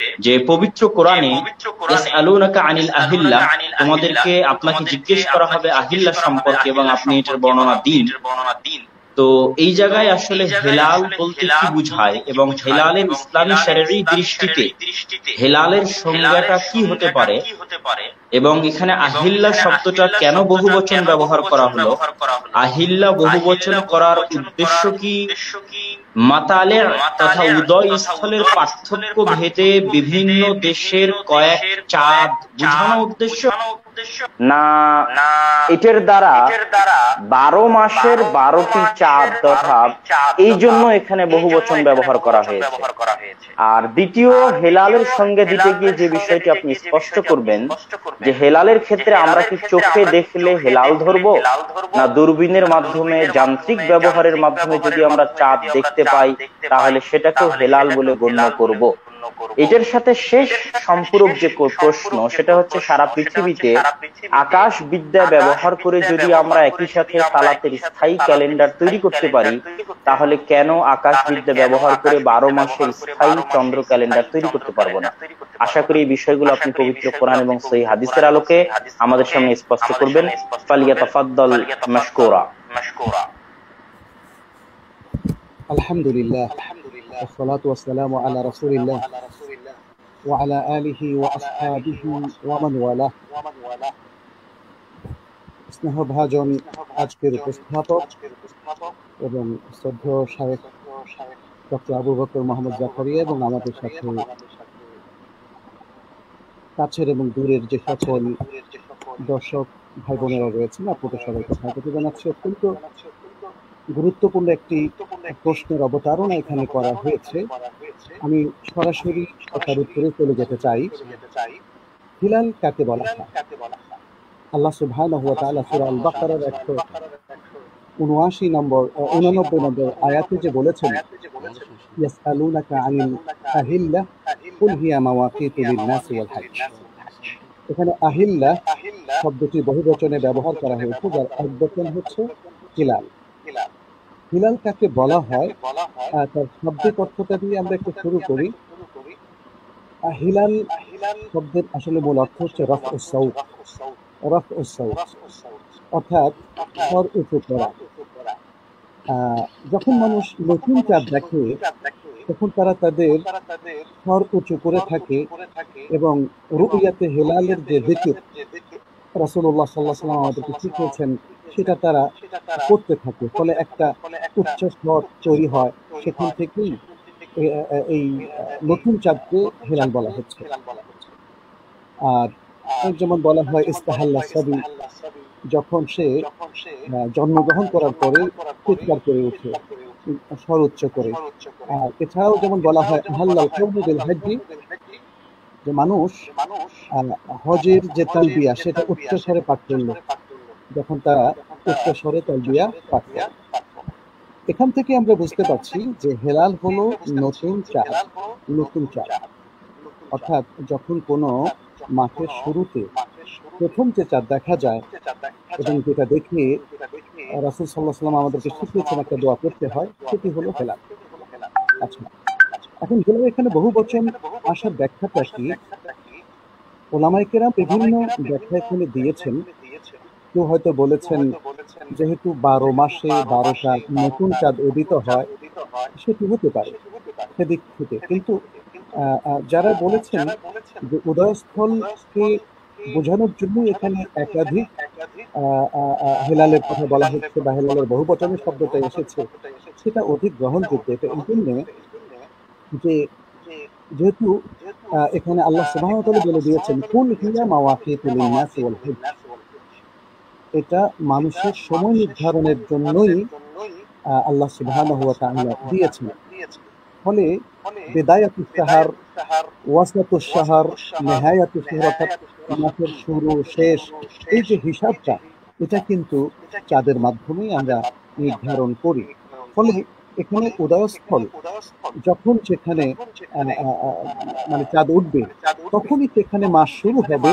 যে পবিত্র কোরআনে ইয়াসআলুনাকা আনিল আহিল্লাহ, তোমাদেরকে আপনাকে জিজ্ঞেস করা হবে আহিল্লাহ সম্পর্কে এবং আপনি এটার বর্ণনা দিন। তো এই জায়গায় আসলে হেলাল বলতে কি বুঝায় এবং হেলালের ইসলামী শরঈ দৃষ্টিতে হেলালের সংজ্ঞাটা কি হতে পারে এবং এখানে আহিল্লা শব্দটা কেন বহুবচন ব্যবহার করা হলো, আহিল্লা বহুবচন করার উদ্দেশ্য কি, মাতালে তথা উদয় স্থলের পার্থক্য ভেদে বিভিন্ন দেশের কয়েক চাঁদ বোঝানো উদ্দেশ্য, না এটার দ্বারা 12 মাসের 12টি চাঁদ তথা এই জন্য এখানে বহুবচন ব্যবহার করা হয়েছে। আর দ্বিতীয়, হেলালের সঙ্গে দিতে গিয়ে যে বিষয়টি আপনি স্পষ্ট করবেন যে হেলালের ক্ষেত্রে আমরা কি চোখে দেখলে হেলাল ধরবো, না দূরবীনের মাধ্যমে যান্ত্রিক ব্যবহারের মাধ্যমে যদি আমরা চাঁদ দেখতে পাই তাহলে সেটাকেও হেলাল বলে গণ্য করব। এটার সাথে শেষ সম্পূরক যে প্রশ্ন সেটা হচ্ছে সারা পৃথিবীতে আকাশ বিদ্যা ব্যবহার করে যদি আমরা একই সাথে সালাতের স্থায়ী ক্যালেন্ডার তৈরি করতে পারি তাহলে কেন আকাশ বিদ্যা ব্যবহার করে 12 মাসের স্থায়ী চন্দ্র ক্যালেন্ডার তৈরি করতে পারবো না? আশা করি এই বিষয়গুলো আপনি পবিত্র কোরআন এবং সহিহ হাদিসের আলোকে আমাদের সামনে স্পষ্ট করবেন। ফালিয়াতাফাদ্দাল মাশকুরা। আলহামদুলিল্লাহ والصلاة والسلام على رسول الله وعلى آله وأصحابه ومن والاه। স্নেহভাজন আজকের উপস্থাপক এবং শ্রদ্ধেয় শায়েখ ডক্টর আবু বকর মোহাম্মদ জাকারিয়া এবং আমাদের সাথে কাছের এবং দূরের যে সকল দর্শক ভাই বোনেরা রয়েছেন, আপনাদের সবাইকে স্বাগত জানাচ্ছি। অত্যন্ত গুরুত্বপূর্ণ একটি প্রশ্নের অবতারণা এখানে করা হয়েছে। আমি সরাসরি তার উত্তরে চলে যেতে চাই। হিলাল কাকে বলা হয়? আল্লাহ সুবহানাহু ওয়া তাআলা সূরা আল বাকারার 179 নম্বর আয়াতে যে বলেছেন ইয়াসআলুনাকা আনিল আহিল্লাহ কুল হিয়া মাওয়াকিতু লিন-নাসি ওয়াল হজ। এখানে আহিল্লাহ শব্দটি বহুবচনে ব্যবহার করা হয়েছে, যার এক বচন হচ্ছে হিলাল। হিলাল কাকে বলা হয় তার শাব্দিক অর্থটা দিয়ে আমরা একটু শুরু করি। হিলাল শব্দের আসলে মূল অর্থ হচ্ছে রাফউস সাউত, অর্থাৎ স্বর উঁচু করা। যখন মানুষ নতুন চাঁদ দেখে তখন তারা তাদের স্বর উঁচু করে থাকে এবং রুইয়াতে হেলালের যে যিকির রাসূলুল্লাহ সাল্লাল্লাহু আলাইহি ওয়াসাল্লাম আমাদেরকে শিখিয়েছেন সেটা তারা করতে থাকে, ফলে একটা উচ্চ স্বর তৈরি হয়। সেখান থেকেই এই নতুন চাঁদকে হেলাল বলা হচ্ছে। আর যেমন বলা হয় ইস্তাহাল্লা সাবি, যখন সে জন্মগ্রহণ করার পরে চিৎকার করে ওঠে, স্বর উচ্চ করে। আর এছাড়াও যেমন বলা হয় আহাল্লাল কওমু বিল হজ্জি, যে মানুষ হজের যে তালবিয়া সেটা উচ্চ স্বরে পাঠ করলো, যখন তারা উচ্চ স্বরে তালবিয়া পাঠ করে। এখান থেকে আমরা বুঝতে পারছি যে হেলাল হলো নতুন চাঁদ। অর্থাৎ যখন কোনো মাসের শুরুতে প্রথম যে চাঁদ দেখা যায় এবং যেটা দেখে রাসূল সাল্লাল্লাহু আলাইহি ওয়াসাল্লাম আমাদেরকে শিখিয়েছেন একটা দোয়া করতে হয়, সেটি হলো হেলাল। আচ্ছা, এখন হেলাল এখানে বহু বচন আসার ব্যাখ্যাটা কি? ওলামায়ে কেরাম বিভিন্ন ব্যাখ্যা এখানে দিয়েছেন। কেউ হয়তো বলেছেন যেহেতু 12 মাসে 12টা নতুন চাঁদ উদিত হয় সেটি হতে পারে সেদিক থেকে, কিন্তু যারা বলেছেন যে উদয়স্থলকে বোঝানোর জন্য এখানে একাধিক হেলালের কথা বলা হচ্ছে বা হেলালের বহুবচনের শব্দটা এসেছে, সেটা অধিক গ্রহণযোগ্য। এটা এই জন্য যে যেহেতু এখানে আল্লাহ সুবহানাহু ওয়া তাআলা বলে দিয়েছেন কুল হিয়া মাওয়াকিতু লিন-নাসি ওয়াল হজ, এটা মানুষের সময় নির্ধারণের জন্যই আল্লাহ সুবহানাহু ওয়া তাআলা দিয়েছেন। ফলে বিদায়াতুশ শাহর, ওয়াসাতুশ শাহর, নিহায়াতুশ শাহর, অর্থাৎ মাসের শুরু শেষ, এই যে হিসাবটা এটা কিন্তু চাঁদের মাধ্যমেই আমরা নির্ধারণ করি। ফলে এখানে উদয়স্থল যখন সেখানে মানে চাঁদ উঠবে তখনই সেখানে মাস শুরু হবে,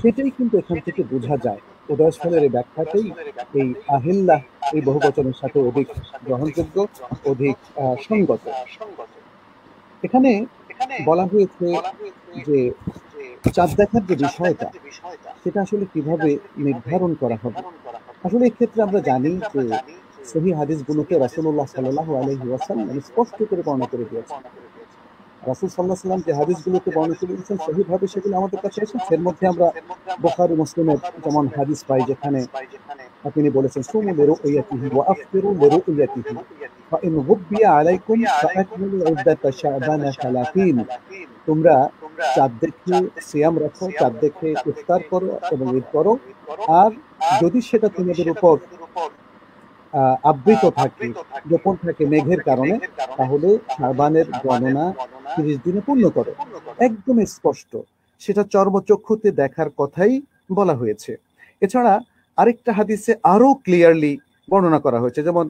সেটাই কিন্তু এখান থেকে বোঝা যায়। উদয়স্থলের এই ব্যাখ্যাতেই এই আহিল্লাহ এই বহুবচনের সাথে অধিক গ্রহণযোগ্য, অধিক সঙ্গত। এখানে বলা হয়েছে যে চাঁদ দেখার যে বিষয়টা সেটা আসলে কিভাবে নির্ধারণ করা হবে। আসলে এক্ষেত্রে আমরা জানি যে সহিহ হাদিসগুলোতে রাসূলুল্লাহ সাল্লাল্লাহু আলাইহি ওয়াসাল্লাম স্পষ্ট করে বর্ণনা করে দিয়েছেন। রাসূল সাল্লাল্লাহু আলাইহি ওয়াসাল্লাম যে হাদিসগুলোতে বর্ণনা করে দিয়েছেন সহিহভাবে সেগুলো আমাদের কাছে এসেছে। এর মধ্যে আমরা বুখারী মুসলিমের যেমন হাদিস পাই যেখানে তিনি বলেছেন সুমু লিরুয়াতিহি ওয়া আফতিরু লিরুয়াতিহি ফাইন গুব্বিয়া আলাইকুম ফাআকমিলু ইদ্দাতা শাবানা 30। তোমরা চাঁদ দেখে সিয়াম রাখো, চাঁদ দেখে ইফতার করো এবং ঈদ করো। আর যদি সেটা তোমাদের উপর আবৃত থাকে, গোপন থাকে মেঘের কারণে, তাহলে শাবানের গণনা 30 দিনে পূর্ণ করো। একদম স্পষ্ট, সেটা চর্মচক্ষুতে দেখার কথাই বলা হয়েছে। এছাড়া আরেকটা হাদিসে আরো ক্লিয়ারলি বর্ণনা করা হয়েছে, যেমন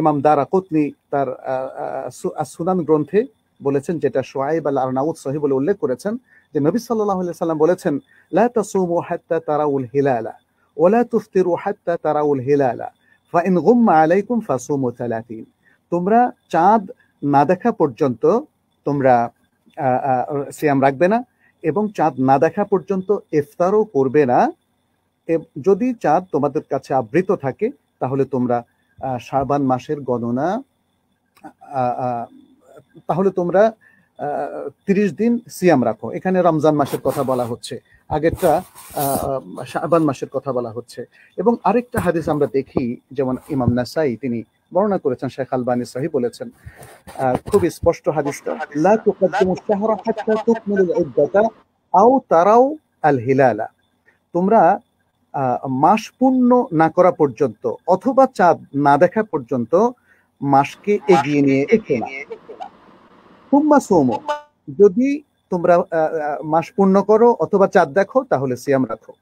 ইমাম দারাকুতনি তার সুনান গ্রন্থে বলেছেন, যেটা শুআইব আল আরনাউত সহিহ বলে উল্লেখ করেছেন, যে নবী সাল্লাল্লাহু আলাইহি সাল্লাম বলেছেন লা তাসুমু হাত্তা তারাউল হিলালা ওয়া লা তুফতিরু হাত্তা তারাউল হিলালা ফাইন গুম্মা আলাইকুম ফাসুমু 30। তোমরা চাঁদ না দেখা পর্যন্ত তোমরা সিয়াম রাখবে না এবং চাঁদ না দেখা পর্যন্ত ইফতারও করবে না। যদি চাঁদ তোমাদের কাছে আবৃত থাকে তাহলে তোমরা শাবান মাসের গণনা তাহলে তোমরা 30 দিন সিয়াম রাখো। এখানে রমজান মাসের কথা বলা হচ্ছে, আগেরটা শাবান মাসের কথা বলা হচ্ছে। এবং আরেকটা হাদিস আমরা দেখি, যেমন ইমাম নাসাই তিনি বর্ণনা করেছেন, শেখ আলবানী সহিহ বলেছেন, খুব স্পষ্ট হাদিসটা, লা তুকদ্দিমুশ শাহরা হাত্তা তুকমিলুল ইদ্দাতা আও তারাও আল হিলালা। তোমরা মাস পূর্ণ না করা পর্যন্ত অথবা চাঁদ না দেখা পর্যন্ত মাসকে এগিয়ে নিয়ে এসো না। তুম্মা সোমো, যদি তোমরা মাস পূর্ণ করো অথবা চাঁদ দেখো তাহলে সিয়াম রাখো।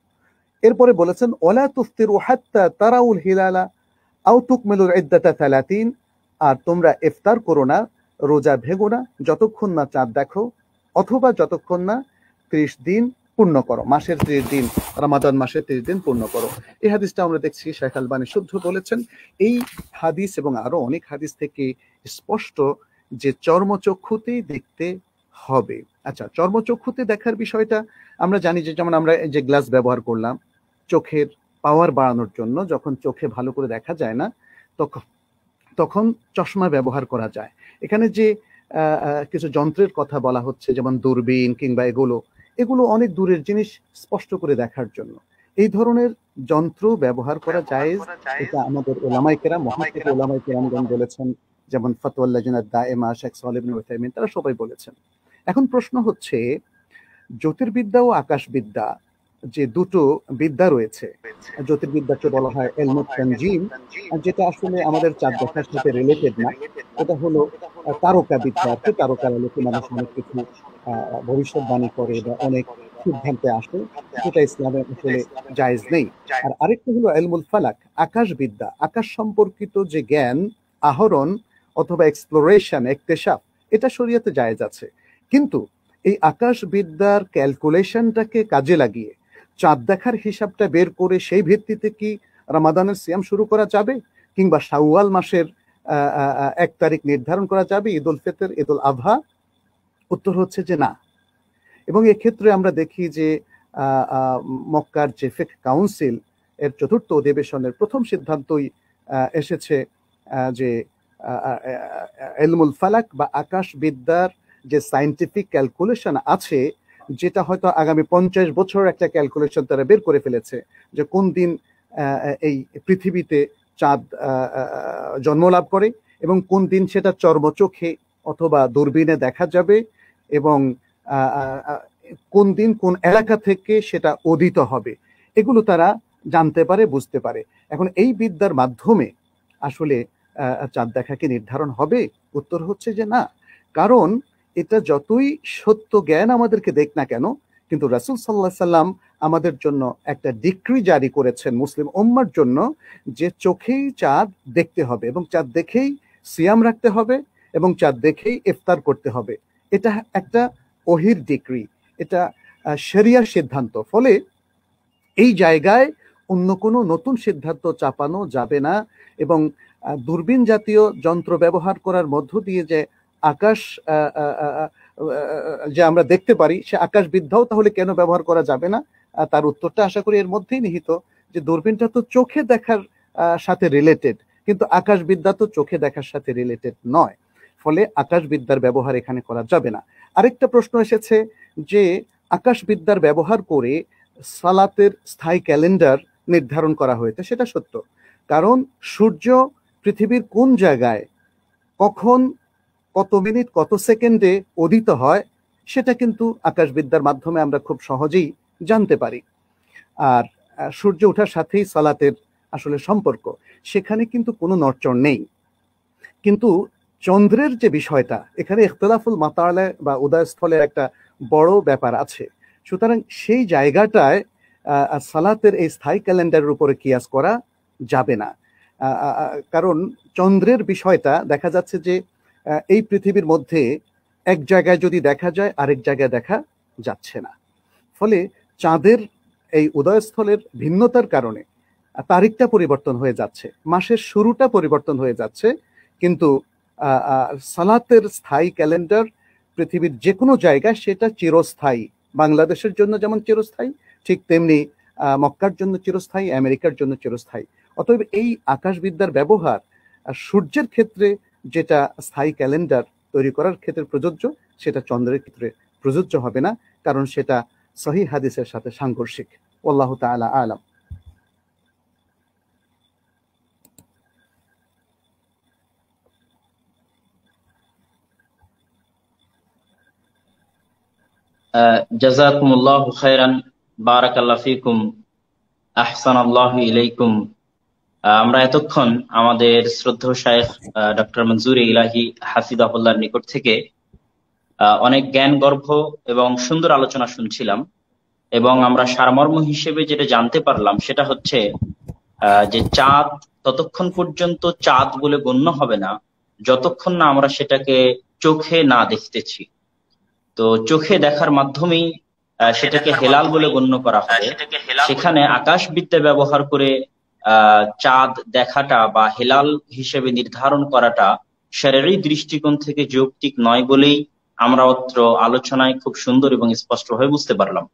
এরপরে বলেছেন ওয়ালা তুফতিরু হাত্তা তারাউল হিলালা আও তুকমিলুল ইদ্দাতা 30। আর তোমরা ইফতার করো না, রোজা ভেঙো না যতক্ষণ না চাঁদ দেখো অথবা যতক্ষণ না 30 দিন পূর্ণ করো, মাসের 30 দিন, রমাদান মাসের 30 দিন পূর্ণ করো। এই হাদিসটা আমরা দেখছি শেখ আলবানী শুদ্ধ বলেছেন। এই হাদিস এবং আরো অনেক হাদিস থেকে স্পষ্ট যে চর্মচক্ষুতেই দেখতে হবে। আচ্ছা, চর্মচক্ষুতে দেখার বিষয়টা আমরা জানি যে, যেমন আমরা যে গ্লাস ব্যবহার করলাম চোখের পাওয়ার বাড়ানোর জন্য, যখন চোখে ভালো করে দেখা যায় না তখন চশমা ব্যবহার করা যায়। এখানে যে কিছু যন্ত্রের কথা বলা হচ্ছে, যেমন দূরবীন কিংবা এগুলো অনেক দূরের জিনিস স্পষ্ট করে দেখার জন্য এই ধরনের যন্ত্র ব্যবহার করা যায়। এটা আমাদের ওলামায়ে কেরাম, মহাদ্দিস ওলামায়ে কেরামগণ বলেছেন, যেমন ফাতওয়াল লাজনাত দায়েমা, শেখ সালেহ ইবনে উসাইমিন, তারা সবাই বলেছেন। এখন প্রশ্ন হচ্ছে, জ্যোতির্বিদ্যা ও আকাশবিদ্যা যে দুটো বিদ্যা রয়েছে, জ্যোতির্বিদ্যাকে বলা হয় ইলমুত তানজিম, যেটা আসলে আমাদের চাঁদ দেখার সাথে রিলেটেড না, এটা হলো তারকা বিদ্যা। তারকার আলোকে মানুষ অনেক কিছু ভবিষ্যৎবাণী করে বা অনেক সিদ্ধান্তে আসে, যেটা ইসলামে আসলে জায়েজ নেই। আর আরেকটা হলো ইলমুল ফালাক, আকাশবিদ্যা, আকাশ সম্পর্কিত যে জ্ঞান আহরণ অথবা এক্সপ্লোরেশন, ইকতিশাফ, এটা শরীয়তে জায়েজ আছে। কিন্তু এই আকাশবিদ্যার ক্যালকুলেশনটাকে কাজে লাগিয়ে চাঁদ দেখার হিসাবটা বের করে সেই ভিত্তিতে কি রমাদানের সিয়াম শুরু করা যাবে, কিংবা শাওয়াল মাসের 1 তারিখ নির্ধারণ করা যাবে, ঈদ উল ফিতর, ঈদ উল আযহা? উত্তর হচ্ছে যে না। এবং এক্ষেত্রে আমরা দেখি যে মক্কার যে ফিকহ কাউন্সিল এর ৪র্থ অধিবেশনের প্রথম সিদ্ধান্তই এসেছে যে ইলমুল ফালাক বা আকাশবিদ্যার যে সায়েন্টিফিক ক্যালকুলেশন আছে, যেটা হয়তো আগামী 50 বছর একটা ক্যালকুলেশন তারা বের করে ফেলেছে, যে কোন দিন এই পৃথিবীতে চাঁদ জন্মলাভ করে এবং কোন দিন সেটা চর্মচোখে অথবা দূরবীনে দেখা যাবে, এবং কোন দিন কোন এলাকা থেকে সেটা উদিত হবে, এগুলো তারা জানতে পারে, বুঝতে পারে। এখন এই বিদ্যার মাধ্যমে আসলে চাঁদ দেখা কি নির্ধারণ হবে? উত্তর হচ্ছে যে না। কারণ এটা যতই সত্য জ্ঞান আমাদেরকে দেখ না কেন, কিন্তু রাসূল সাল্লাল্লাহু আলাইহি সাল্লাম আমাদের জন্য একটা ডিক্রি জারি করেছেন মুসলিম উম্মার জন্য, যে চোখেই চাঁদ দেখতে হবে এবং চাঁদ দেখেই সিয়াম রাখতে হবে এবং চাঁদ দেখেই ইফতার করতে হবে। এটা একটা ওহির ডিক্রি, এটা শরিয়ার সিদ্ধান্ত। ফলে এই জায়গায় অন্য কোনো নতুন সিদ্ধান্ত চাপানো যাবে না। এবং দূরবীন জাতীয় যন্ত্র ব্যবহার করার মধ্য দিয়ে যে আকাশ যে আমরা দেখতে পারি, সে আকাশবিদ্যাও তাহলে কেন ব্যবহার করা যাবে না? তার উত্তরটা আশা করি এর মধ্যেই নিহিত, যে দূরবীনটা তো চোখে দেখার সাথে রিলেটেড, কিন্তু আকাশবিদ্যা তো চোখে দেখার সাথে রিলেটেড নয়, ফলে আকাশবিদ্যার ব্যবহার এখানে করা যাবে না। আরেকটা প্রশ্ন এসেছে যে আকাশবিদ্যার ব্যবহার করে সালাতের স্থায়ী ক্যালেন্ডার নির্ধারণ করা হয়েছে। সেটা সত্য, কারণ সূর্য পৃথিবীর কোন জায়গায় কখন কত মিনিট কত সেকেন্ডে উদিত হয় সেটা কিন্তু আকাশবিদ্যার মাধ্যমে আমরা খুব সহজেই জানতে পারি। আর সূর্য ওঠার সাথেই সালাতের আসলে সম্পর্ক, সেখানে কিন্তু কোনো নড়চড় নেই। কিন্তু চন্দ্রের যে বিষয়টা, এখানে ইখতিলাফুল মাতালে বা উদয়স্থলের একটা বড় ব্যাপার আছে। সুতরাং সেই জায়গাটায় সালাতের এই স্থায়ী ক্যালেন্ডারের উপরে কিয়াস করা যাবে না, কারণ চন্দ্রের বিষয়টা দেখা যাচ্ছে যে এই পৃথিবীর মধ্যে এক জায়গায় যদি দেখা যায় আরেক জায়গায় দেখা যাচ্ছে না, ফলে চাঁদের এই উদয়স্থলের ভিন্নতার কারণে তারিখটা পরিবর্তন হয়ে যাচ্ছে, মাসের শুরুটা পরিবর্তন হয়ে যাচ্ছে। কিন্তু সালাতের স্থায়ী ক্যালেন্ডার পৃথিবীর যে কোনো জায়গায় সেটা চিরস্থায়ী। বাংলাদেশের জন্য যেমন চিরস্থায়ী, ঠিক তেমনি মক্কার জন্য চিরস্থায়ী, আমেরিকার জন্য চিরস্থায়ী। অতএব এই আকাশবিদ্যার ব্যবহার সূর্যের ক্ষেত্রে যেটা স্থায়ী ক্যালেন্ডার তৈরি করার ক্ষেত্রে প্রযোজ্য, সেটা চন্দ্রের ক্ষেত্রে প্রযোজ্য হবে না, কারণ সেটা সহিহ হাদিসের সাথে সাংঘর্ষিক। আল্লাহু তাআলা আলাম। জাযাকুমুল্লাহু খায়রান, বারাকাল্লাহু ফীকুম, আহসানাল্লাহু ইলাইকুম। আমরা এতক্ষণ আমাদের শ্রদ্ধেয় শায়েখ ডক্টর মনজুরে ইলাহি হাফিজাহুল্লাহর নিকট থেকে অনেক জ্ঞানগর্ভ এবং সুন্দর আলোচনা শুনছিলাম, এবং আমরা সারমর্ম হিসেবে যেটা জানতে পারলাম সেটা হচ্ছে যে চাঁদ ততক্ষণ পর্যন্ত চাঁদ বলে গণ্য হবে না যতক্ষণ না আমরা সেটাকে চোখে না দেখতেছি। তো চোখে দেখার মাধ্যমেই সেটাকে হেলাল বলে গণ্য করা হবে। সেখানে আকাশবিদ্যা ব্যবহার করে চাঁদ দেখাটা বা হেলাল হিসেবে নির্ধারণ করাটা শরঈ দৃষ্টিকোণ থেকে যৌক্তিক নয় বলেই আমরা অত্র আলোচনায় খুব সুন্দর এবং স্পষ্টভাবে বুঝতে পারলাম।